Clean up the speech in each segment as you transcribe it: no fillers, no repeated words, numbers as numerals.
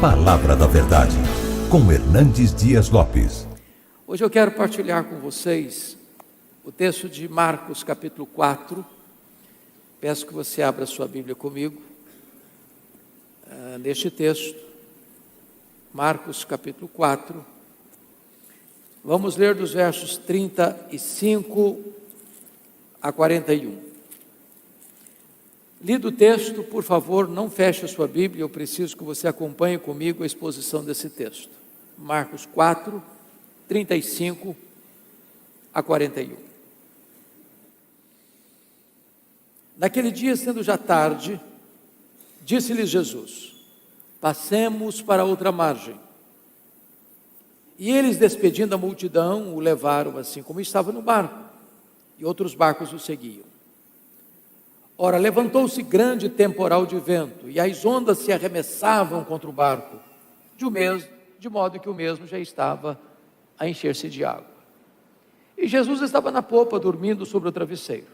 Palavra da Verdade, com Hernandes Dias Lopes. Hoje eu quero partilhar com vocês o texto de Marcos capítulo 4. Peço que você abra sua Bíblia comigo, neste texto, Marcos capítulo 4. Vamos ler dos versos 35 a 41. Lido o texto, por favor, não feche a sua Bíblia, eu preciso que você acompanhe comigo a exposição desse texto. Marcos 4, 35 a 41. Naquele dia, sendo já tarde, disse-lhes Jesus: passemos para outra margem. E eles, despedindo a multidão, o levaram assim como estava no barco, e outros barcos o seguiam. Ora, levantou-se grande temporal de vento, e as ondas se arremessavam contra o barco, de modo que o mesmo já estava a encher-se de água. E Jesus estava na popa, dormindo sobre o travesseiro.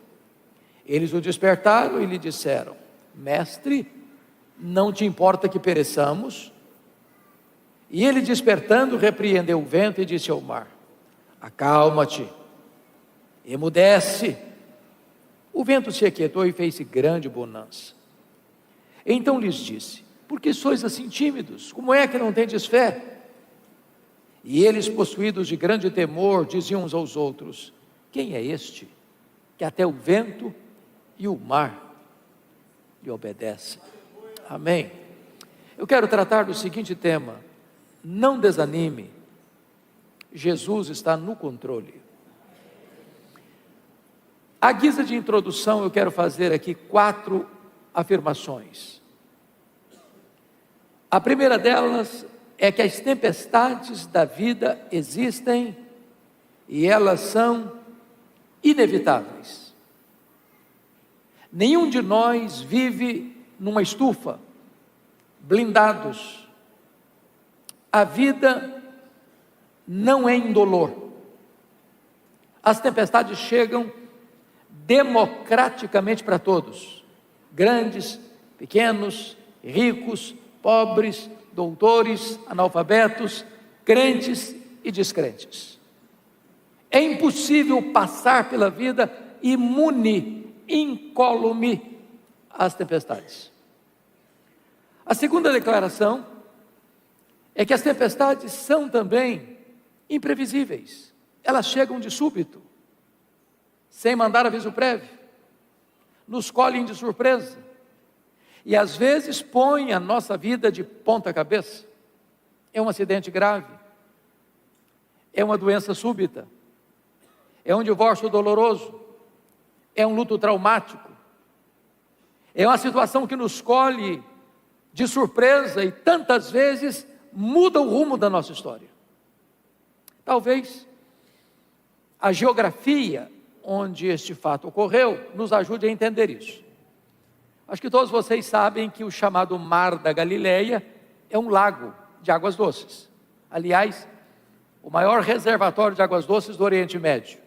Eles o despertaram e lhe disseram: Mestre, não te importa que pereçamos? E ele, despertando, repreendeu o vento e disse ao mar: acalma-te, emudece. O vento se aquietou e fez-se grande bonança. Então lhes disse: por que sois assim tímidos? Como é que não tendes fé? E eles, possuídos de grande temor, diziam uns aos outros: quem é este, que até o vento e o mar lhe obedecem? Amém. Eu quero tratar do seguinte tema: não desanime, Jesus está no controle. À guisa de introdução, eu quero fazer aqui 4 afirmações. A primeira delas é que as tempestades da vida existem e elas são inevitáveis. Nenhum de nós vive numa estufa, blindados. A vida não é indolor. As tempestades chegam democraticamente para todos, grandes, pequenos, ricos, pobres, doutores, analfabetos, crentes e descrentes. É impossível passar pela vida imune, incólume às tempestades. A segunda declaração é que as tempestades são também imprevisíveis. Elas chegam de súbito, sem mandar aviso prévio, nos colhem de surpresa, e às vezes põem a nossa vida de ponta cabeça. É um acidente grave, é uma doença súbita, é um divórcio doloroso, é um luto traumático, é uma situação que nos colhe de surpresa e tantas vezes muda o rumo da nossa história. Talvez a geografia onde este fato ocorreu nos ajude a entender isso. Acho que todos vocês sabem que o chamado Mar da Galileia é um lago de águas doces. Aliás, o maior reservatório de águas doces do Oriente Médio.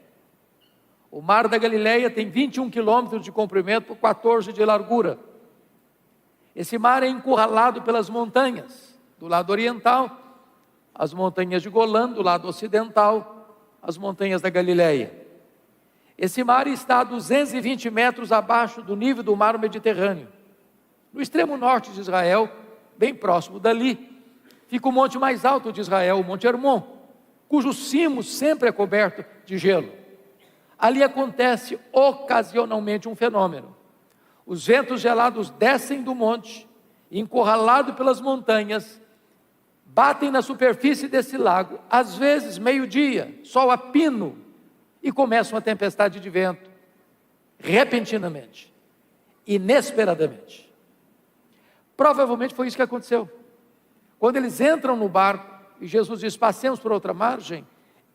O Mar da Galileia tem 21 quilômetros de comprimento por 14 de largura. Esse mar é encurralado pelas montanhas, do lado oriental, as montanhas de Golã, do lado ocidental, as montanhas da Galileia. Esse mar está a 220 metros abaixo do nível do mar Mediterrâneo. No extremo norte de Israel, bem próximo dali, fica o monte mais alto de Israel, o Monte Hermon, cujo cimo sempre é coberto de gelo. Ali acontece ocasionalmente um fenômeno. Os ventos gelados descem do monte, encurralados pelas montanhas, batem na superfície desse lago, às vezes meio-dia, sol a pino, e começa uma tempestade de vento, repentinamente, inesperadamente. Provavelmente foi isso que aconteceu. Quando eles entram no barco, e Jesus diz: passemos por outra margem,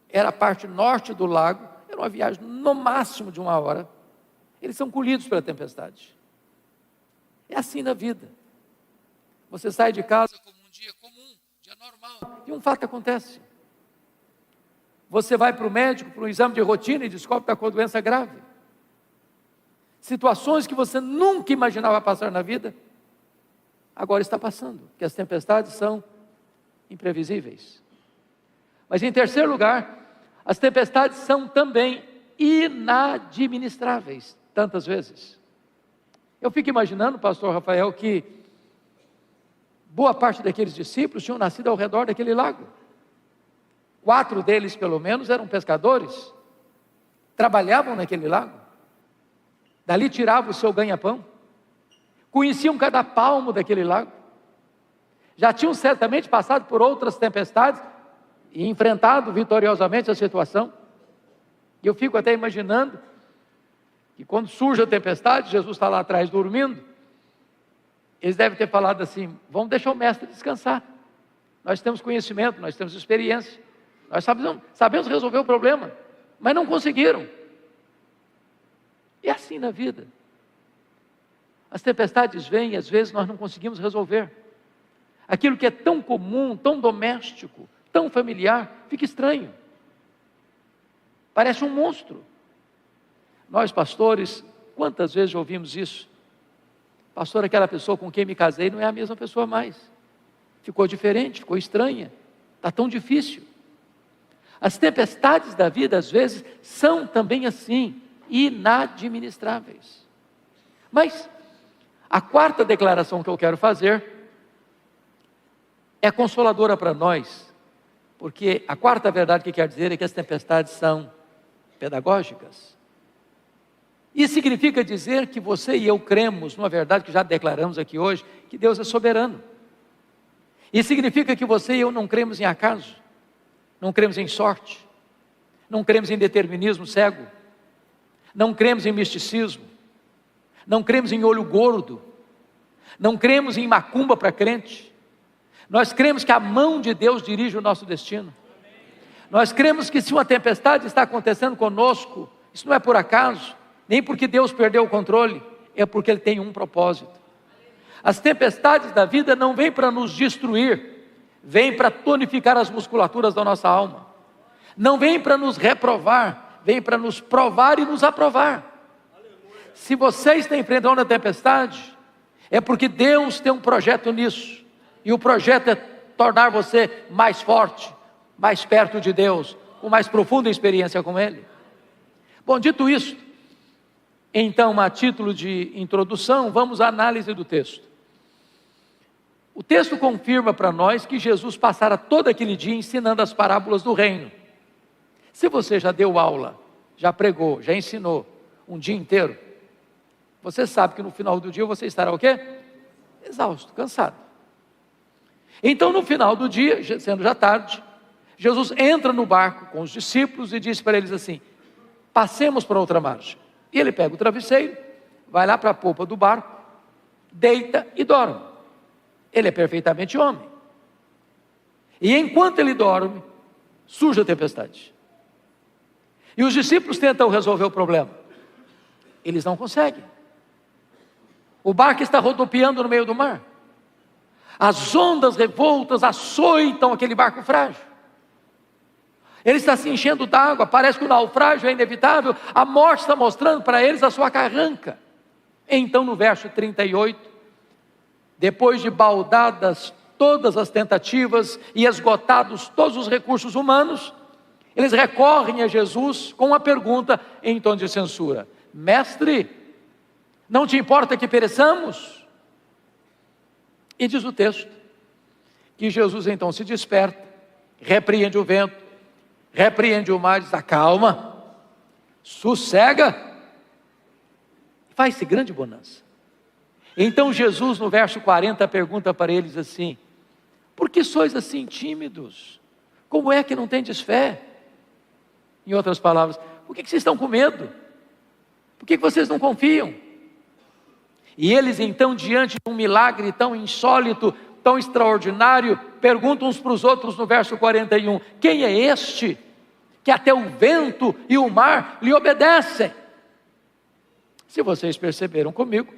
era a parte norte do lago, era uma viagem no máximo de 1 hora, eles são colhidos pela tempestade. É assim na vida. Você sai de casa como um dia comum, dia normal, e um fato acontece. Você vai para o médico, para um exame de rotina e descobre que está com doença grave. Situações que você nunca imaginava passar na vida, agora está passando, que as tempestades são imprevisíveis. Mas em terceiro lugar, as tempestades são também inadministráveis, tantas vezes. Eu fico imaginando, pastor Rafael, que boa parte daqueles discípulos tinham nascido ao redor daquele lago. 4 deles, pelo menos, eram pescadores, trabalhavam naquele lago, dali tiravam o seu ganha-pão, conheciam cada palmo daquele lago, já tinham certamente passado por outras tempestades e enfrentado vitoriosamente a situação. E eu fico até imaginando que quando surge a tempestade, Jesus está lá atrás dormindo, eles devem ter falado assim: vamos deixar o mestre descansar, nós temos conhecimento, nós temos experiência, nós sabemos resolver o problema, mas não conseguiram. É assim na vida, as tempestades vêm e às vezes nós não conseguimos resolver, aquilo que é tão comum, tão doméstico, tão familiar, fica estranho, parece um monstro. Nós pastores, quantas vezes já ouvimos isso? Pastor, aquela pessoa com quem me casei não é a mesma pessoa mais, ficou diferente, ficou estranha, está tão difícil. As tempestades da vida às vezes são também assim, inadministráveis. Mas a quarta declaração que eu quero fazer é consoladora para nós, porque a quarta verdade que quer dizer é que as tempestades são pedagógicas. Isso significa dizer que você e eu cremos numa verdade que já declaramos aqui hoje, que Deus é soberano. Isso significa que você e eu não cremos em acaso, não cremos em sorte, não cremos em determinismo cego, não cremos em misticismo, não cremos em olho gordo, não cremos em macumba para crente. Nós cremos que a mão de Deus dirige o nosso destino. Nós cremos que se uma tempestade está acontecendo conosco, isso não é por acaso, nem porque Deus perdeu o controle, é porque Ele tem um propósito. As tempestades da vida não vêm para nos destruir, vêm para tonificar as musculaturas da nossa alma. Não vêm para nos reprovar, vêm para nos provar e nos aprovar. Se você está enfrentando uma tempestade, é porque Deus tem um projeto nisso, e o projeto é tornar você mais forte, mais perto de Deus, com mais profunda experiência com Ele. Bom, dito isso, então, a título de introdução, vamos à análise do texto. O texto confirma para nós que Jesus passara todo aquele dia ensinando as parábolas do reino. Se você já deu aula, já pregou, já ensinou um dia inteiro, você sabe que no final do dia você estará o quê? Exausto, cansado. Então, no final do dia, sendo já tarde, Jesus entra no barco com os discípulos e diz para eles assim: passemos para outra margem. E ele pega o travesseiro, vai lá para a polpa do barco, deita e dorme. Ele é perfeitamente homem. E enquanto ele dorme, surge a tempestade. E os discípulos tentam resolver o problema. Eles não conseguem. O barco está rodopiando no meio do mar. As ondas revoltas açoitam aquele barco frágil. Ele está se enchendo d'água, parece que o naufrágio é inevitável, a morte está mostrando para eles a sua carranca. Então no verso 38, depois de baldadas todas as tentativas e esgotados todos os recursos humanos, eles recorrem a Jesus com uma pergunta em tom de censura: mestre, não te importa que pereçamos? E diz o texto, que Jesus então se desperta, repreende o vento, repreende o mar, diz: acalma, sossega, faz-se grande bonança. Então Jesus no verso 40 pergunta para eles assim: por que sois assim tímidos? Como é que não tendes fé? Em outras palavras, por que vocês estão com medo? Por que vocês não confiam? E eles então, diante de um milagre tão insólito, tão extraordinário, perguntam uns para os outros no verso 41, quem é este que até o vento e o mar lhe obedecem? Se vocês perceberam comigo,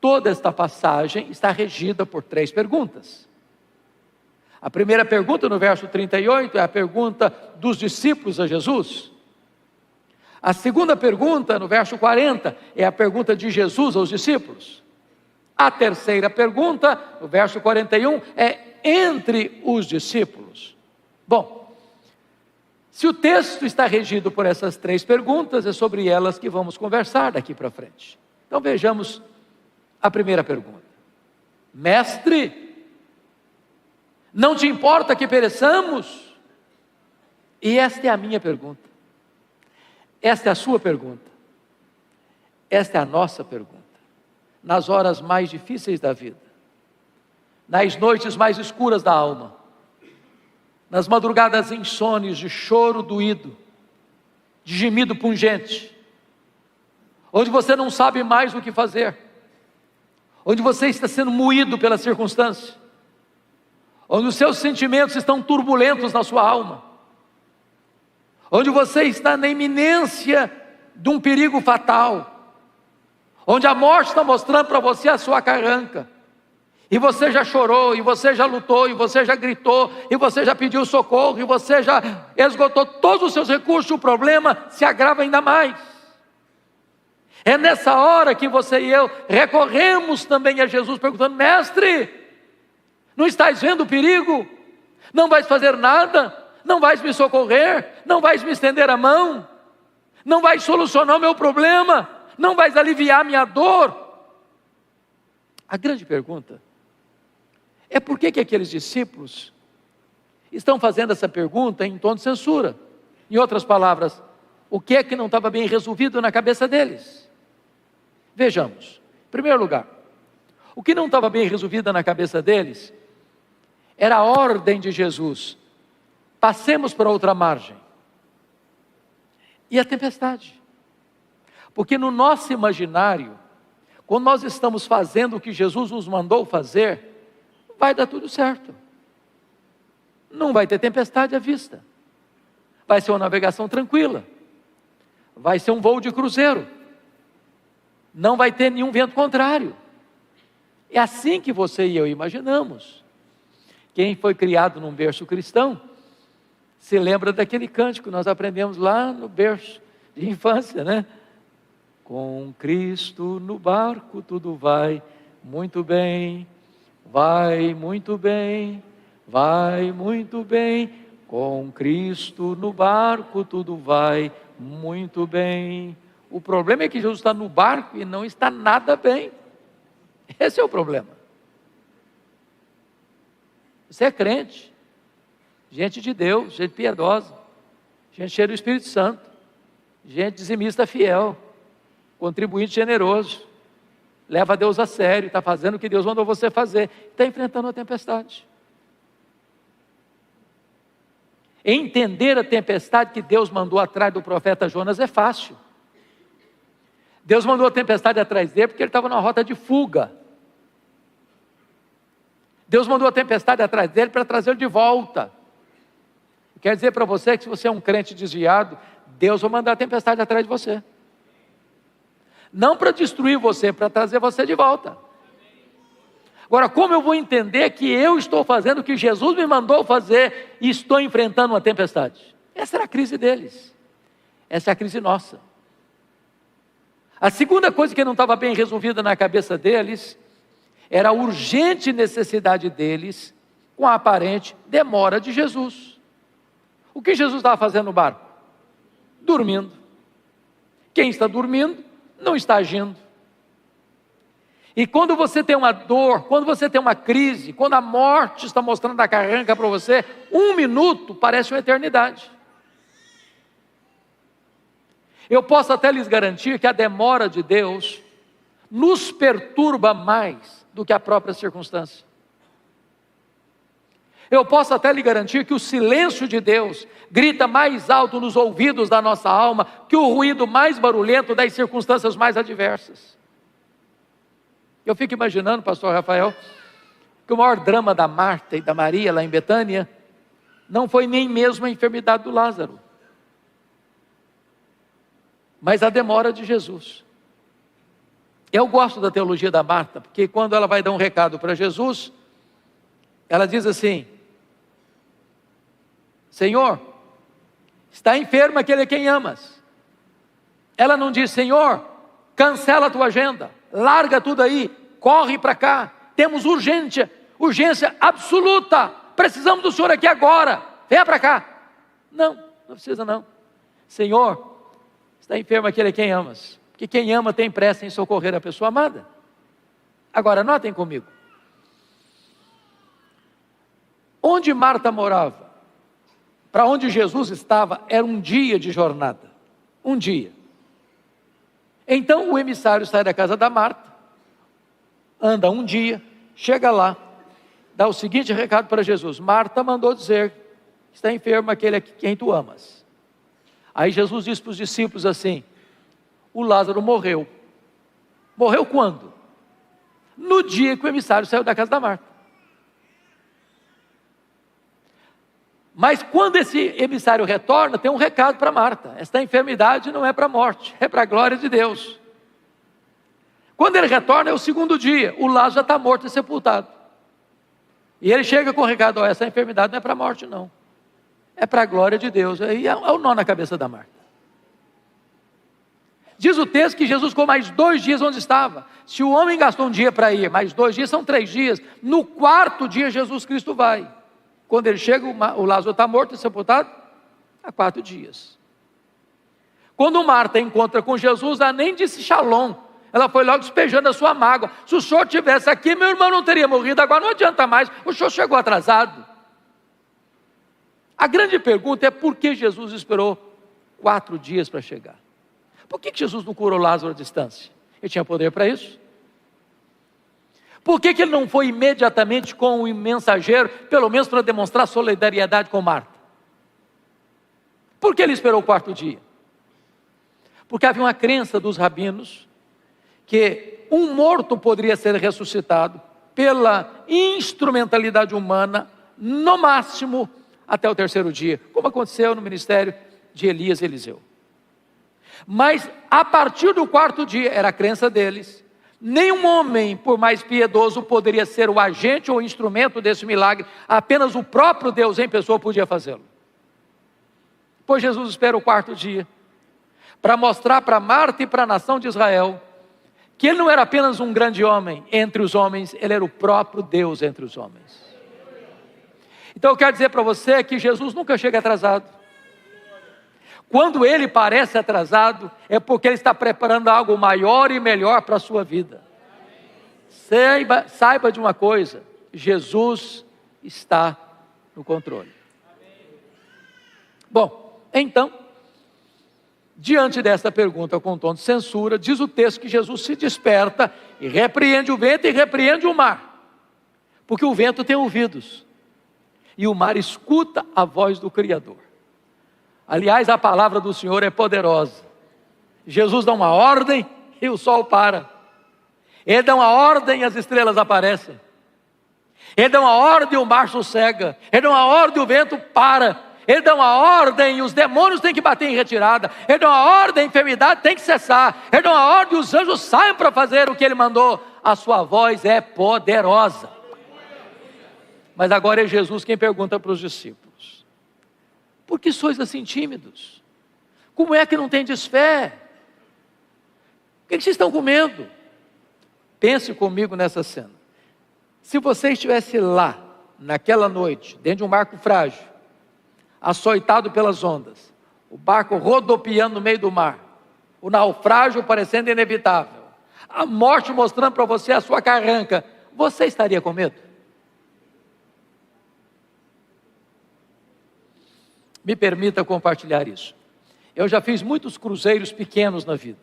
toda esta passagem está regida por 3 perguntas. A primeira pergunta no verso 38 é a pergunta dos discípulos a Jesus. A segunda pergunta no verso 40 é a pergunta de Jesus aos discípulos. A terceira pergunta, no verso 41, é entre os discípulos? Bom, se o texto está regido por essas 3 perguntas, é sobre elas que vamos conversar daqui para frente. Então vejamos a primeira pergunta. Mestre, não te importa que pereçamos? E esta é a minha pergunta. Esta é a sua pergunta. Esta é a nossa pergunta. Nas horas mais difíceis da vida, nas noites mais escuras da alma, nas madrugadas insones de choro doído, de gemido pungente, onde você não sabe mais o que fazer, onde você está sendo moído pela circunstância, onde os seus sentimentos estão turbulentos na sua alma, onde você está na iminência de um perigo fatal, onde a morte está mostrando para você a sua carranca, e você já chorou, e você já lutou, e você já gritou, e você já pediu socorro, e você já esgotou todos os seus recursos, o problema se agrava ainda mais. É nessa hora que você e eu recorremos também a Jesus, perguntando: mestre, não estás vendo o perigo? Não vais fazer nada? Não vais me socorrer? Não vais me estender a mão? Não vais solucionar o meu problema? Não vais aliviar a minha dor? A grande pergunta é por que aqueles discípulos estão fazendo essa pergunta em tom de censura. Em outras palavras, o que é que não estava bem resolvido na cabeça deles? Vejamos. Em primeiro lugar, o que não estava bem resolvido na cabeça deles era a ordem de Jesus: passemos para outra margem. E a tempestade. Porque no nosso imaginário, quando nós estamos fazendo o que Jesus nos mandou fazer, vai dar tudo certo. Não vai ter tempestade à vista. Vai ser uma navegação tranquila. Vai ser um voo de cruzeiro. Não vai ter nenhum vento contrário. É assim que você e eu imaginamos. Quem foi criado num berço cristão se lembra daquele cântico que nós aprendemos lá no berço de infância, né? Com Cristo no barco tudo vai muito bem, vai muito bem, vai muito bem. Com Cristo no barco tudo vai muito bem. O problema é que Jesus está no barco e não está nada bem. Esse é o problema. Você é crente, gente de Deus, gente piedosa, gente cheia do Espírito Santo, gente dizimista fiel, contribuinte generoso, leva Deus a sério, está fazendo o que Deus mandou você fazer, está enfrentando a tempestade. Entender a tempestade que Deus mandou atrás do profeta Jonas é fácil. Deus mandou a tempestade atrás dele porque ele estava numa rota de fuga. Deus mandou a tempestade atrás dele para trazê-lo de volta. Quer dizer para você que se você é um crente desviado, Deus vai mandar a tempestade atrás de você. Não para destruir você, para trazer você de volta. Agora, como eu vou entender que eu estou fazendo o que Jesus me mandou fazer e estou enfrentando uma tempestade? Essa era a crise deles. Essa é a crise nossa. A segunda coisa que não estava bem resolvida na cabeça deles era a urgente necessidade deles com a aparente demora de Jesus. O que Jesus estava fazendo no barco? Dormindo. Quem está dormindo não está agindo. E quando você tem uma dor, quando você tem uma crise, quando a morte está mostrando a carranca para você, 1 minuto parece uma eternidade. Eu posso até lhes garantir que a demora de Deus nos perturba mais do que a própria circunstância. Eu posso até lhe garantir que o silêncio de Deus grita mais alto nos ouvidos da nossa alma que o ruído mais barulhento das circunstâncias mais adversas. Eu fico imaginando, pastor Rafael, que o maior drama da Marta e da Maria lá em Betânia não foi nem mesmo a enfermidade do Lázaro, mas a demora de Jesus. Eu gosto da teologia da Marta, porque quando ela vai dar um recado para Jesus, ela diz assim: Senhor, está enfermo aquele a quem amas. Ela não diz: Senhor, cancela a tua agenda, larga tudo aí, corre para cá, temos urgência absoluta, precisamos do Senhor aqui agora, venha para cá. Não, não precisa não. Senhor, está enfermo aquele a quem amas, porque quem ama tem pressa em socorrer a pessoa amada. Agora, notem comigo, onde Marta morava, para onde Jesus estava, era um dia de jornada, um dia. Então o emissário sai da casa da Marta, anda um dia, chega lá, dá o seguinte recado para Jesus: Marta mandou dizer que está enfermo aquele a quem tu amas. Aí Jesus disse para os discípulos assim: o Lázaro morreu. Morreu quando? No dia que o emissário saiu da casa da Marta. Mas quando esse emissário retorna, tem um recado para Marta: esta enfermidade não é para a morte, é para a glória de Deus. Quando ele retorna é o segundo dia, o Lázaro já está morto e sepultado. E ele chega com o recado: ó, essa enfermidade não é para a morte não, é para a glória de Deus. Aí é o nó na cabeça da Marta. Diz o texto que Jesus ficou mais 2 dias onde estava. Se o homem gastou um dia para ir, mais 2 dias são 3 dias. No 4º dia Jesus Cristo vai. Quando ele chega, o Lázaro está morto e sepultado há 4 dias. Quando Marta encontra com Jesus, ela nem disse shalom, ela foi logo despejando a sua mágoa. Se o senhor estivesse aqui, meu irmão não teria morrido, agora não adianta mais, o senhor chegou atrasado. A grande pergunta é: por que Jesus esperou 4 dias para chegar? Por que Jesus não curou Lázaro à distância? Ele tinha poder para isso. Por que ele não foi imediatamente com o mensageiro, pelo menos para demonstrar solidariedade com Marta? Por que ele esperou o 4º dia? Porque havia uma crença dos rabinos que um morto poderia ser ressuscitado pela instrumentalidade humana, no máximo até o 3º dia, como aconteceu no ministério de Elias e Eliseu. Mas a partir do 4º dia, era a crença deles, nenhum homem, por mais piedoso, poderia ser o agente ou instrumento desse milagre, apenas o próprio Deus em pessoa podia fazê-lo. Pois Jesus espera o 4º dia, para mostrar para Marta e para a nação de Israel, que ele não era apenas um grande homem entre os homens, ele era o próprio Deus entre os homens. Então eu quero dizer para você que Jesus nunca chega atrasado. Quando ele parece atrasado, é porque ele está preparando algo maior e melhor para a sua vida. Saiba de uma coisa: Jesus está no controle. Bom, então, diante desta pergunta com tom de censura, diz o texto que Jesus se desperta e repreende o vento e repreende o mar. Porque o vento tem ouvidos e o mar escuta a voz do Criador. Aliás, a palavra do Senhor é poderosa. Jesus dá uma ordem e o sol para. Ele dá uma ordem e as estrelas aparecem. Ele dá uma ordem e o mar sossega. Ele dá uma ordem e o vento para. Ele dá uma ordem e os demônios têm que bater em retirada. Ele dá uma ordem e a enfermidade tem que cessar. Ele dá uma ordem e os anjos saem para fazer o que ele mandou. A sua voz é poderosa. Mas agora é Jesus quem pergunta para os discípulos: por que sois assim tímidos? Como é que não tendes fé? O que vocês estão com medo? Pense comigo nessa cena. Se você estivesse lá, naquela noite, dentro de um barco frágil, açoitado pelas ondas, o barco rodopiando no meio do mar, o naufrágio parecendo inevitável, a morte mostrando para você a sua carranca, você estaria com medo? Me permita compartilhar isso. Eu já fiz muitos cruzeiros pequenos na vida.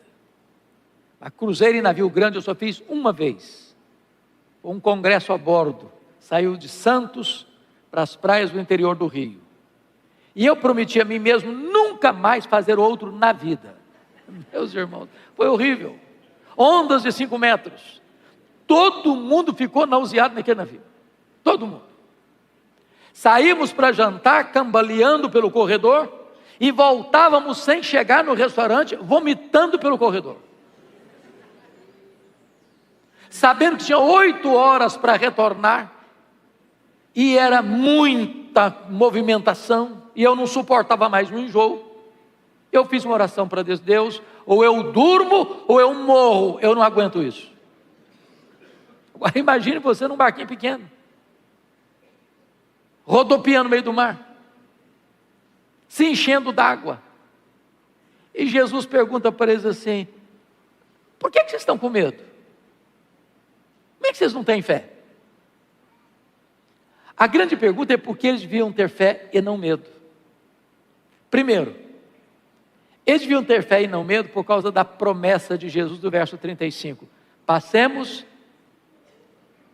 A cruzeiro em navio grande eu só fiz uma vez. Um congresso a bordo. Saiu de Santos para as praias do interior do Rio. E eu prometi a mim mesmo nunca mais fazer outro na vida. Meus irmãos, foi horrível. Ondas de 5 metros. Todo mundo ficou nauseado naquele navio. Todo mundo. Saímos para jantar, cambaleando pelo corredor, e voltávamos sem chegar no restaurante, vomitando pelo corredor. Sabendo que tinha 8 horas para retornar, e era muita movimentação, e eu não suportava mais o enjoo. Eu fiz uma oração para Deus: Deus, ou eu durmo, ou eu morro, eu não aguento isso. Agora imagine você num barquinho pequeno. rodopiando no meio do mar, se enchendo d'água. E Jesus pergunta para eles assim: por que vocês estão com medo? Como é que vocês não têm fé? A grande pergunta é por que eles deviam ter fé e não medo. Primeiro, eles deviam ter fé e não medo por causa da promessa de Jesus do verso 35. Passemos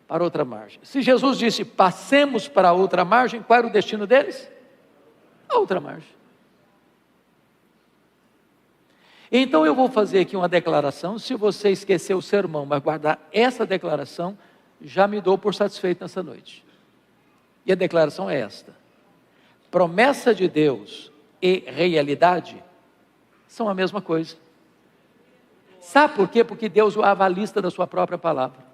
para outra margem. Se Jesus disse passemos para outra margem, qual era o destino deles? A outra margem. Então eu vou fazer aqui uma declaração. Se você esquecer o sermão, mas guardar essa declaração, já me dou por satisfeito nessa noite. E a declaração é esta: promessa de Deus e realidade são a mesma coisa. Sabe por quê? Porque Deus é o avalista da sua própria palavra.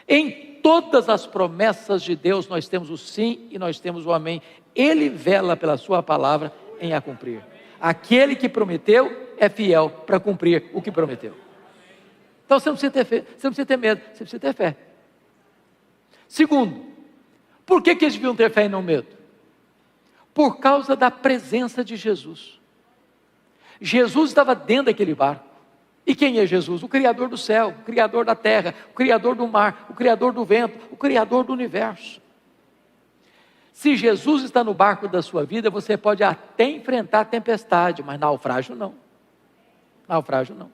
Em todas as promessas de Deus nós temos o sim e nós temos o amém. Ele vela pela sua palavra em a cumprir. Aquele que prometeu é fiel para cumprir o que prometeu. Então você não precisa ter fé, você não precisa ter medo, você precisa ter fé. Segundo, por que eles deviam ter fé e não medo? Por causa da presença de Jesus. Jesus estava dentro daquele barco. E quem é Jesus? O Criador do céu, o Criador da terra, o Criador do mar, o Criador do vento, o Criador do universo. Se Jesus está no barco da sua vida, você pode até enfrentar a tempestade, mas naufrágio não. Naufrágio não.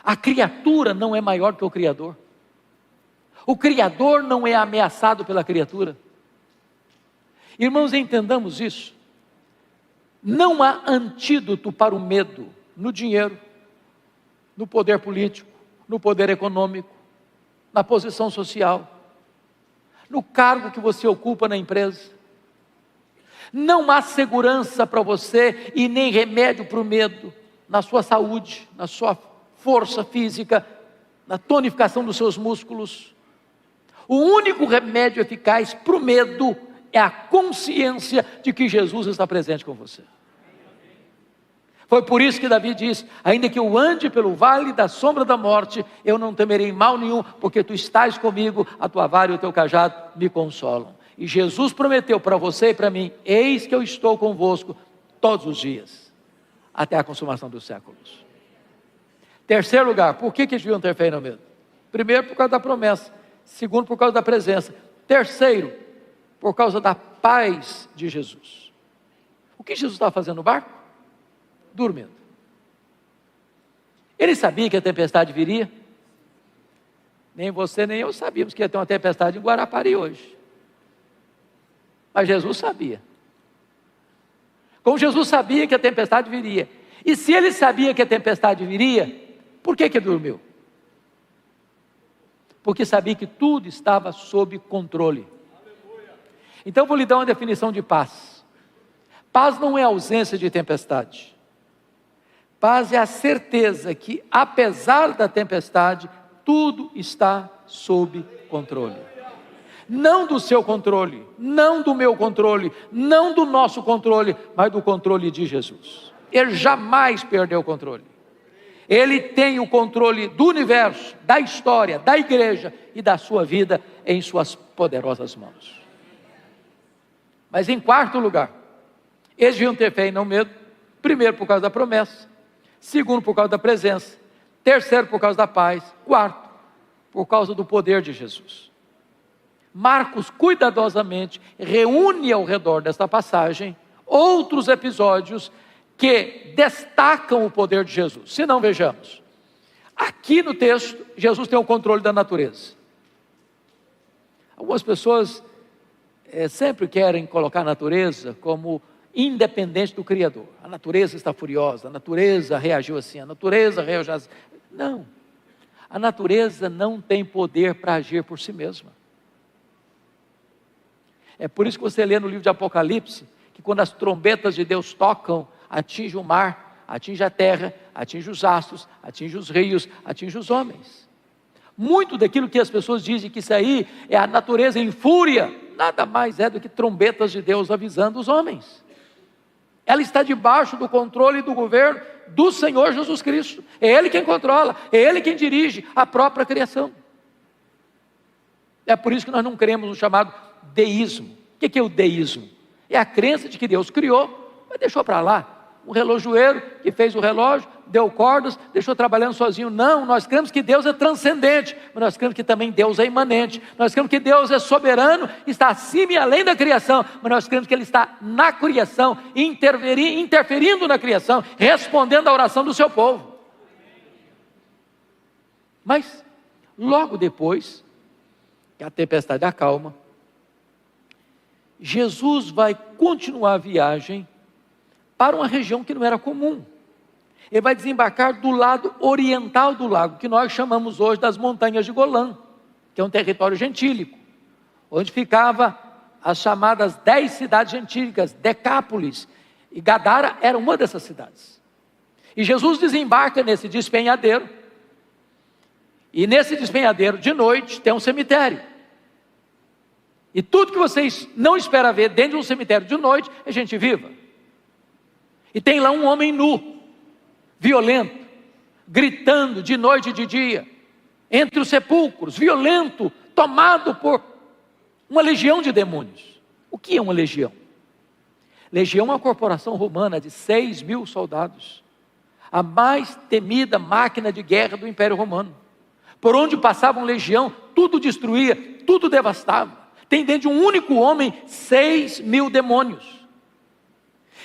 A criatura não é maior que o Criador. O Criador não é ameaçado pela criatura. Irmãos, entendamos isso. Não há antídoto para o medo no dinheiro, no poder político, no poder econômico, na posição social, no cargo que você ocupa na empresa. Não há segurança para você e nem remédio para o medo na sua saúde, na sua força física, na tonificação dos seus músculos. O único remédio eficaz para o medo é a consciência de que Jesus está presente com você. Foi por isso que Davi diz: ainda que eu ande pelo vale da sombra da morte, eu não temerei mal nenhum, porque tu estás comigo, a tua vara e o teu cajado me consolam. E Jesus prometeu para você e para mim: eis que eu estou convosco todos os dias, até a consumação dos séculos. Terceiro lugar, por que eles deviam ter fé e não medo? Primeiro, por causa da promessa. Segundo, por causa da presença. Terceiro, por causa da paz de Jesus. O que Jesus estava fazendo no barco? Dormindo. Ele sabia que a tempestade viria? Nem você nem eu sabíamos que ia ter uma tempestade em Guarapari hoje. Mas Jesus sabia. Como Jesus sabia que a tempestade viria. E se ele sabia que a tempestade viria, por que dormiu? Porque sabia que tudo estava sob controle. Então eu vou lhe dar uma definição de paz. Paz não é ausência de tempestade. Paz é a certeza que, apesar da tempestade, tudo está sob controle. Não do seu controle, não do meu controle, não do nosso controle, mas do controle de Jesus. Ele jamais perdeu o controle. Ele tem o controle do universo, da história, da igreja e da sua vida em suas poderosas mãos. Mas em quarto lugar, eles deviam ter fé e não medo. Primeiro, por causa da promessa. Segundo, por causa da presença. Terceiro, por causa da paz. Quarto, por causa do poder de Jesus. Marcos cuidadosamente reúne ao redor desta passagem outros episódios que destacam o poder de Jesus. Se não, vejamos. Aqui no texto, Jesus tem o controle da natureza. Algumas pessoas sempre querem colocar a natureza como independente do Criador. A natureza está furiosa, a natureza reagiu assim, a natureza reagiu assim. Não. A natureza não tem poder para agir por si mesma. É por isso que você lê no livro de Apocalipse, que quando as trombetas de Deus tocam, atinge o mar, atinge a terra, atinge os astros, atinge os rios, atinge os homens. Muito daquilo que as pessoas dizem que isso aí é a natureza em fúria, nada mais é do que trombetas de Deus avisando os homens. Ela está debaixo do controle do governo do Senhor Jesus Cristo. É Ele quem controla, é Ele quem dirige a própria criação. É por isso que nós não cremos no chamado deísmo. O que é o deísmo? É a crença de que Deus criou, mas deixou para lá. Um relojoeiro que fez o relógio, deu cordas, deixou trabalhando sozinho. Não, nós cremos que Deus é transcendente, mas nós cremos que também Deus é imanente. Nós cremos que Deus é soberano, está acima e além da criação, mas nós cremos que Ele está na criação, interferindo na criação, respondendo à oração do seu povo. Mas, logo depois que a tempestade acalma, Jesus vai continuar a viagem para uma região que não era comum. Ele vai desembarcar do lado oriental do lago, que nós chamamos hoje das montanhas de Golã, que é um território gentílico, onde ficava as chamadas 10 cidades gentílicas, Decápolis, e Gadara era uma dessas cidades. E Jesus desembarca nesse despenhadeiro, e nesse despenhadeiro, de noite, tem um cemitério. E tudo que vocês não esperam ver dentro de um cemitério de noite é gente viva. E tem lá um homem nu, violento, gritando de noite e de dia, entre os sepulcros, violento, tomado por uma legião de demônios. O que é uma legião? Legião é uma corporação romana de 6.000 soldados, a mais temida máquina de guerra do Império Romano. Por onde passava uma legião, tudo destruía, tudo devastava. Tem dentro de um único homem 6.000 demônios.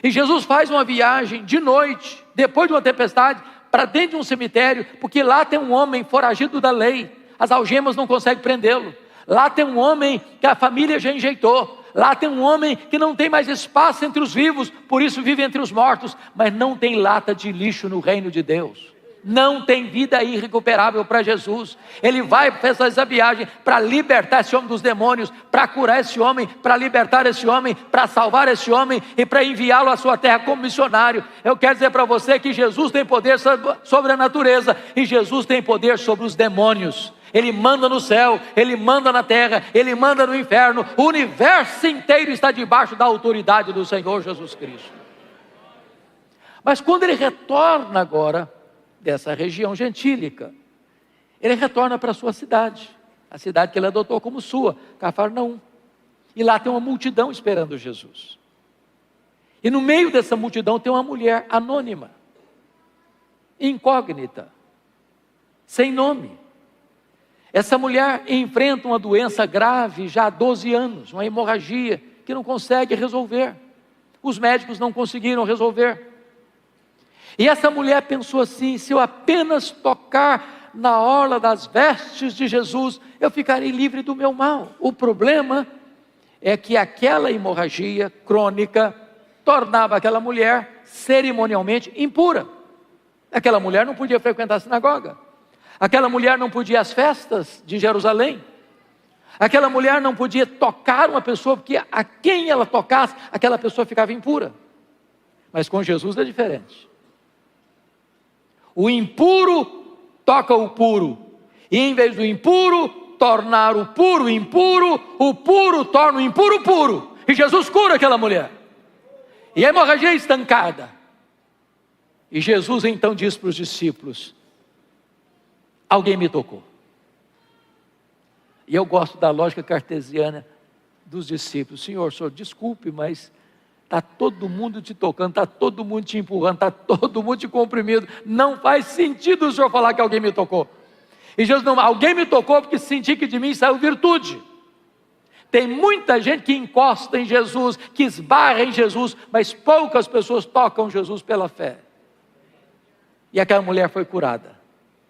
E Jesus faz uma viagem de noite, depois de uma tempestade, para dentro de um cemitério, porque lá tem um homem foragido da lei, as algemas não conseguem prendê-lo. Lá tem um homem que a família já enjeitou. Lá tem um homem que não tem mais espaço entre os vivos, por isso vive entre os mortos, mas não tem lata de lixo no reino de Deus. Não tem vida irrecuperável para Jesus. Ele vai fazer essa viagem para libertar esse homem dos demônios, para curar esse homem, para libertar esse homem, para salvar esse homem e para enviá-lo à sua terra como missionário. Eu quero dizer para você que Jesus tem poder sobre a natureza e Jesus tem poder sobre os demônios. Ele manda no céu, Ele manda na terra, Ele manda no inferno. O universo inteiro está debaixo da autoridade do Senhor Jesus Cristo. Mas quando Ele retorna agora dessa região gentílica, Ele retorna para a sua cidade, a cidade que Ele adotou como sua, Cafarnaum. E lá tem uma multidão esperando Jesus. E no meio dessa multidão tem uma mulher anônima, incógnita, sem nome. Essa mulher enfrenta uma doença grave já há 12 anos, uma hemorragia que não consegue resolver. Os médicos não conseguiram resolver. E essa mulher pensou assim: se eu apenas tocar na orla das vestes de Jesus, eu ficarei livre do meu mal. O problema é que aquela hemorragia crônica tornava aquela mulher cerimonialmente impura. Aquela mulher não podia frequentar a sinagoga. Aquela mulher não podia ir às festas de Jerusalém. Aquela mulher não podia tocar uma pessoa, porque a quem ela tocasse, aquela pessoa ficava impura. Mas com Jesus é diferente. O impuro toca o puro, e em vez do impuro tornar o puro impuro, o puro torna o impuro puro. E Jesus cura aquela mulher. E a hemorragia é estancada. E Jesus então diz para os discípulos: alguém me tocou. E eu gosto da lógica cartesiana dos discípulos. Senhor, desculpe, mas está todo mundo te tocando, está todo mundo te empurrando, está todo mundo te comprimindo. Não faz sentido o Senhor falar que alguém me tocou. E Jesus não, alguém me tocou porque senti que de mim saiu virtude. Tem muita gente que encosta em Jesus, que esbarra em Jesus, mas poucas pessoas tocam Jesus pela fé. E aquela mulher foi curada,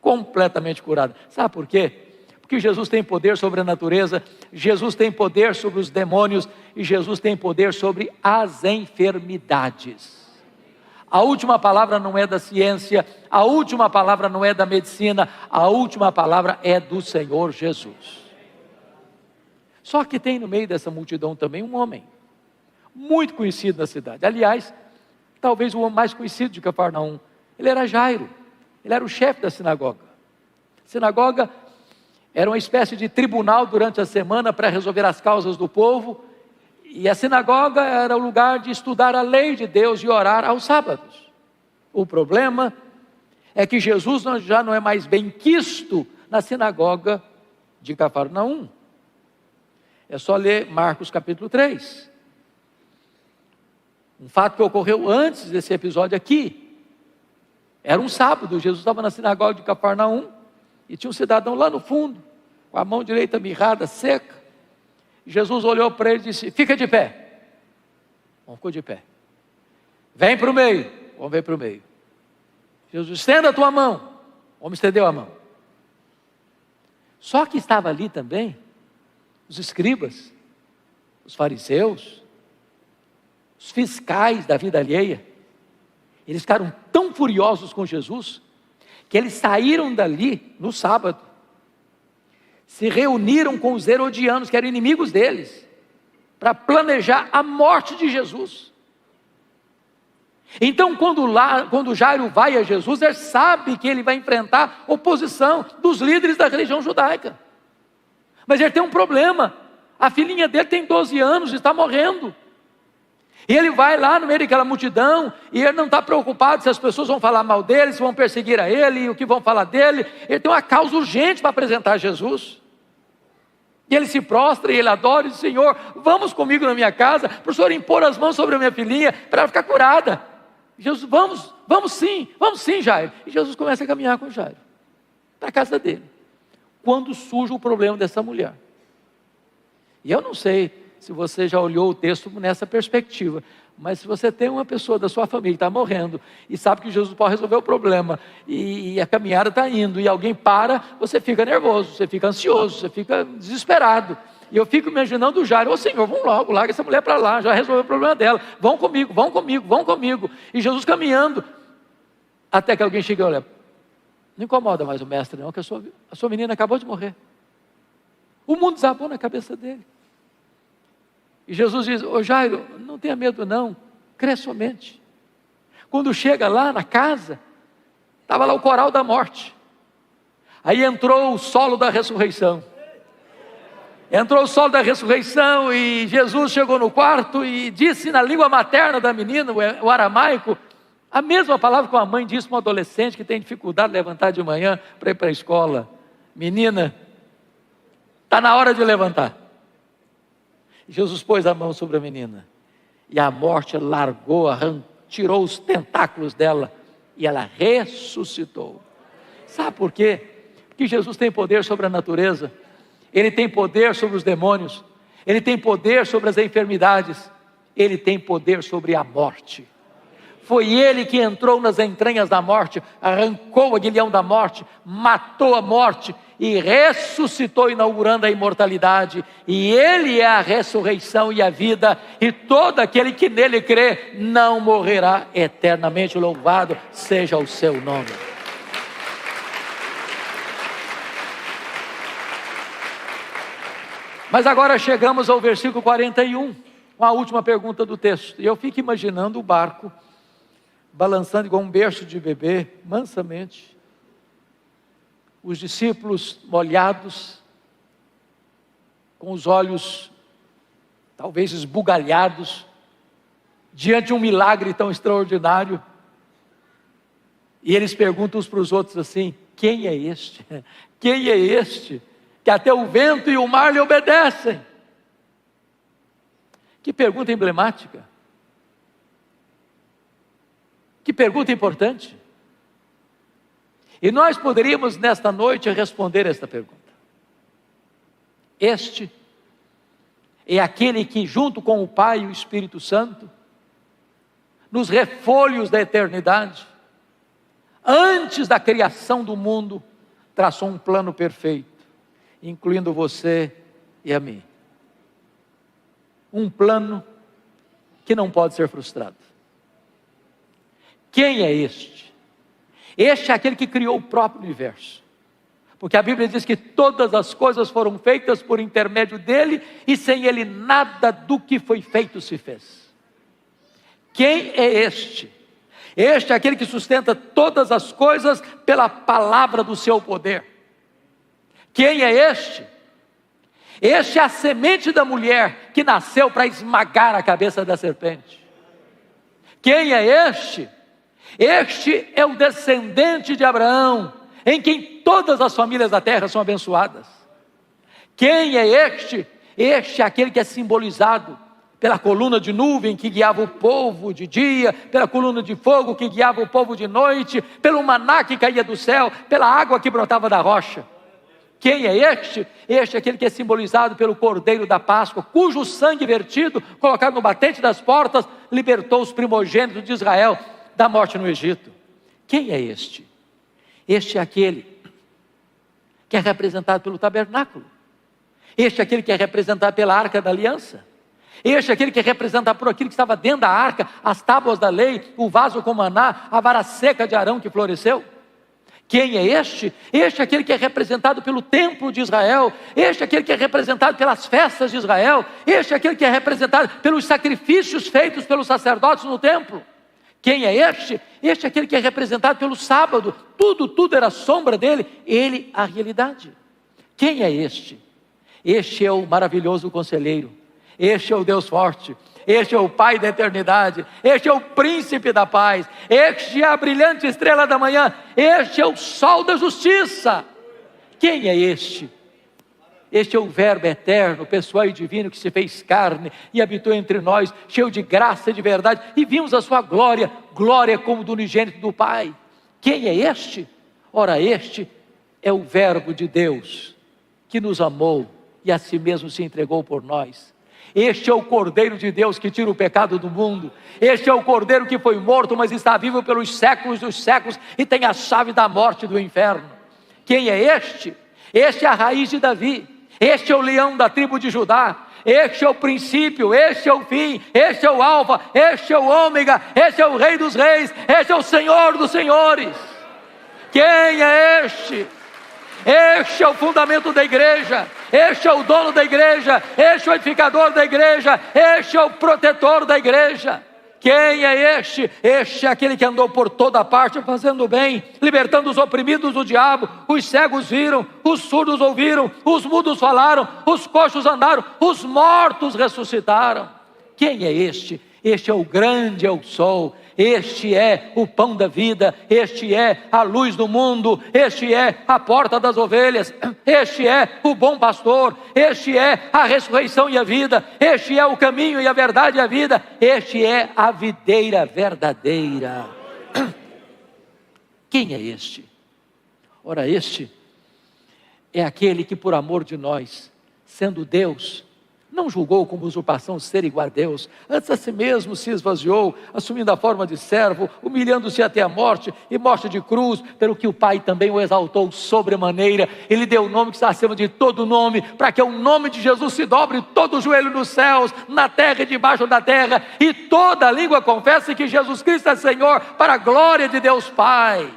completamente curada. Sabe por quê? Porque Jesus tem poder sobre a natureza, Jesus tem poder sobre os demônios e Jesus tem poder sobre as enfermidades. A última palavra não é da ciência, a última palavra não é da medicina, a última palavra é do Senhor Jesus. Só que tem no meio dessa multidão também um homem, muito conhecido na cidade. Aliás, talvez o homem mais conhecido de Cafarnaum. Ele era Jairo, ele era o chefe da sinagoga. A sinagoga era uma espécie de tribunal durante a semana para resolver as causas do povo. E a sinagoga era o lugar de estudar a lei de Deus e orar aos sábados. O problema é que Jesus já não é mais bem quisto na sinagoga de Cafarnaum. É só ler Marcos capítulo 3. Um fato que ocorreu antes desse episódio aqui. Era um sábado, Jesus estava na sinagoga de Cafarnaum, e tinha um cidadão lá no fundo, com a mão direita mirrada, seca. Jesus olhou para ele e disse: fica de pé. O homem ficou de pé. Vem para o meio. O homem veio para o meio. Jesus: estenda a tua mão. O homem estendeu a mão. Só que estava ali também os escribas, os fariseus, os fiscais da vida alheia. Eles ficaram tão furiosos com Jesus, que eles saíram dali no sábado, se reuniram com os herodianos, que eram inimigos deles, para planejar a morte de Jesus. Então quando Jairo vai a Jesus, ele sabe que ele vai enfrentar oposição dos líderes da religião judaica. Mas ele tem um problema: a filhinha dele tem 12 anos e está morrendo. E ele vai lá no meio daquela multidão, e ele não está preocupado se as pessoas vão falar mal dele, se vão perseguir a ele, o que vão falar dele. Ele tem uma causa urgente para apresentar a Jesus. E ele se prostra e ele adora e diz: Senhor, vamos comigo na minha casa, para o Senhor impor as mãos sobre a minha filhinha, para ela ficar curada. Jesus: vamos sim, Jairo. E Jesus começa a caminhar com Jairo para a casa dele, quando surge o problema dessa mulher. E eu não sei se você já olhou o texto nessa perspectiva, mas se você tem uma pessoa da sua família que está morrendo, e sabe que Jesus pode resolver o problema, e a caminhada está indo, e alguém para, você fica nervoso, você fica ansioso, você fica desesperado. E eu fico imaginando o Jairo: ô Senhor, vamos logo, larga essa mulher para lá, já resolveu o problema dela, vão comigo. E Jesus caminhando, até que alguém chega e olha: não incomoda mais o mestre não, que a sua menina acabou de morrer. O mundo desabou na cabeça dele. E Jesus diz: ô Jairo, não tenha medo não, crê somente. Quando chega lá na casa, estava lá o coral da morte. Aí entrou o solo da ressurreição. E Jesus chegou no quarto e disse na língua materna da menina, o aramaico, a mesma palavra que uma mãe diz para um adolescente que tem dificuldade de levantar de manhã para ir para a escola: menina, está na hora de levantar. Jesus pôs a mão sobre a menina, e a morte largou, tirou os tentáculos dela, e ela ressuscitou. Sabe por quê? Porque Jesus tem poder sobre a natureza, Ele tem poder sobre os demônios, Ele tem poder sobre as enfermidades, Ele tem poder sobre a morte. Foi Ele que entrou nas entranhas da morte, arrancou o aguilhão da morte, matou a morte e ressuscitou, inaugurando a imortalidade. E Ele é a ressurreição e a vida, e todo aquele que nele crê não morrerá eternamente. Louvado seja o seu nome. Mas agora chegamos ao versículo 41, com a última pergunta do texto. E eu fico imaginando o barco balançando igual um berço de bebê, mansamente. Os discípulos molhados, com os olhos talvez esbugalhados, diante de um milagre tão extraordinário. E eles perguntam uns para os outros assim: quem é este? Quem é este que até o vento e o mar lhe obedecem? Que pergunta emblemática. Que pergunta importante. E nós poderíamos nesta noite responder esta pergunta. Este é aquele que, junto com o Pai e o Espírito Santo, nos refolhos da eternidade, antes da criação do mundo, traçou um plano perfeito, incluindo você e a mim. Um plano que não pode ser frustrado. Quem é este? Este é aquele que criou o próprio universo. Porque a Bíblia diz que todas as coisas foram feitas por intermédio dele, e sem ele nada do que foi feito se fez. Quem é este? Este é aquele que sustenta todas as coisas pela palavra do seu poder. Quem é este? Este é a semente da mulher que nasceu para esmagar a cabeça da serpente. Quem é este? Este é o descendente de Abraão, em quem todas as famílias da terra são abençoadas. Quem é este? Este é aquele que é simbolizado pela coluna de nuvem que guiava o povo de dia, pela coluna de fogo que guiava o povo de noite, pelo maná que caía do céu, pela água que brotava da rocha. Quem é este? Este é aquele que é simbolizado pelo Cordeiro da Páscoa, cujo sangue vertido, colocado no batente das portas, libertou os primogênitos de Israel da morte no Egito. Quem é este? Este é aquele que é representado pelo tabernáculo. Este é aquele que é representado pela Arca da Aliança. Este é aquele que é representado por aquilo que estava dentro da arca, as tábuas da lei, o vaso com maná, a vara seca de Arão que floresceu. Quem é este? Este é aquele que é representado pelo templo de Israel. Este é aquele que é representado pelas festas de Israel. Este é aquele que é representado pelos sacrifícios feitos pelos sacerdotes no templo. Quem é este? Este é aquele que é representado pelo sábado. Tudo era sombra dele. Ele, a realidade. Quem é este? Este é o maravilhoso conselheiro. Este é o Deus forte. Este é o Pai da eternidade. Este é o príncipe da paz. Este é a brilhante estrela da manhã. Este é o sol da justiça. Quem é este? Este é o Verbo eterno, pessoal e divino, que se fez carne e habitou entre nós, cheio de graça e de verdade, e vimos a sua glória, glória como do unigênito do Pai. Quem é este? Ora, este é o Verbo de Deus, que nos amou e a si mesmo se entregou por nós. Este é o Cordeiro de Deus que tira o pecado do mundo. Este é o Cordeiro que foi morto, mas está vivo pelos séculos dos séculos e tem a chave da morte e do inferno. Quem é este? Este é a raiz de Davi. Este é o leão da tribo de Judá. Este é o princípio, este é o fim, este é o alfa, este é o ômega, este é o rei dos reis, este é o senhor dos senhores. Quem é este? Este é o fundamento da igreja, este é o dono da igreja, este é o edificador da igreja, este é o protetor da igreja. Quem é este? Este é aquele que andou por toda parte fazendo bem, libertando os oprimidos do diabo. Os cegos viram, os surdos ouviram, os mudos falaram, os coxos andaram, os mortos ressuscitaram. Quem é este? Este é o grande eu sou. Este é o pão da vida, este é a luz do mundo, este é a porta das ovelhas, este é o bom pastor, este é a ressurreição e a vida, este é o caminho e a verdade e a vida, este é a videira verdadeira. Quem é este? Ora, este é aquele que por amor de nós, sendo Deus, não julgou como usurpação ser igual a Deus, antes a si mesmo se esvaziou, assumindo a forma de servo, humilhando-se até a morte, e morte de cruz, pelo que o Pai também o exaltou sobremaneira. Ele deu o nome que está acima de todo nome, para que o nome de Jesus se dobre todo o joelho nos céus, na terra e debaixo da terra, e toda língua confesse que Jesus Cristo é Senhor, para a glória de Deus Pai.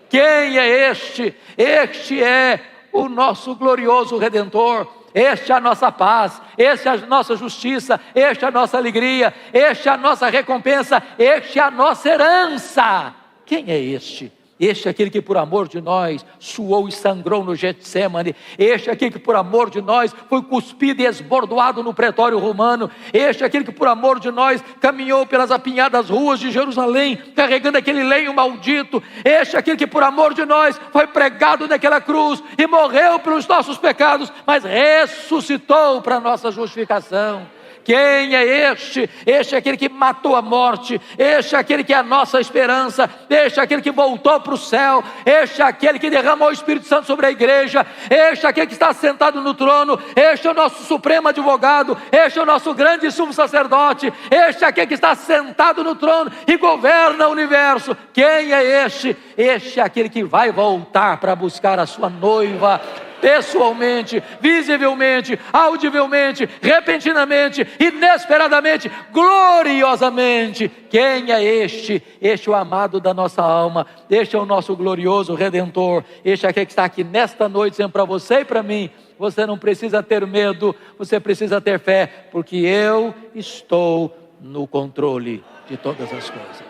Quem é este? Este é o nosso glorioso Redentor. Este é a nossa paz, este é a nossa justiça, este é a nossa alegria, este é a nossa recompensa, este é a nossa herança. Quem é este? Este é aquele que por amor de nós suou e sangrou no Getsemane. Este é aquele que por amor de nós foi cuspido e esbordoado no pretório romano. Este é aquele que por amor de nós caminhou pelas apinhadas ruas de Jerusalém, carregando aquele lenho maldito. Este é aquele que por amor de nós foi pregado naquela cruz e morreu pelos nossos pecados, mas ressuscitou para a nossa justificação. Quem é este? Este é aquele que matou a morte, este é aquele que é a nossa esperança, este é aquele que voltou para o céu, este é aquele que derramou o Espírito Santo sobre a igreja, este é aquele que está sentado no trono, este é o nosso supremo advogado, este é o nosso grande sumo sacerdote, este é aquele que está sentado no trono e governa o universo. Quem é este? Este é aquele que vai voltar para buscar a sua noiva, pessoalmente, visivelmente, audivelmente, repentinamente, inesperadamente, gloriosamente. Quem é este? Este é o amado da nossa alma, este é o nosso glorioso Redentor, este é aquele que está aqui nesta noite dizendo para você e para mim: você não precisa ter medo, você precisa ter fé, porque eu estou no controle de todas as coisas.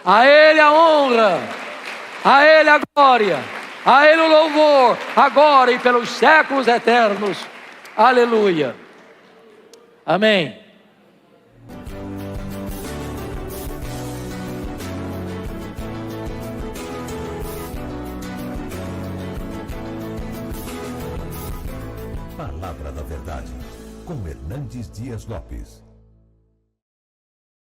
A Ele a honra, a Ele a glória, a Ele o louvor, agora e pelos séculos eternos. Aleluia. Amém. Palavra da verdade, com Hernandes Dias Lopes.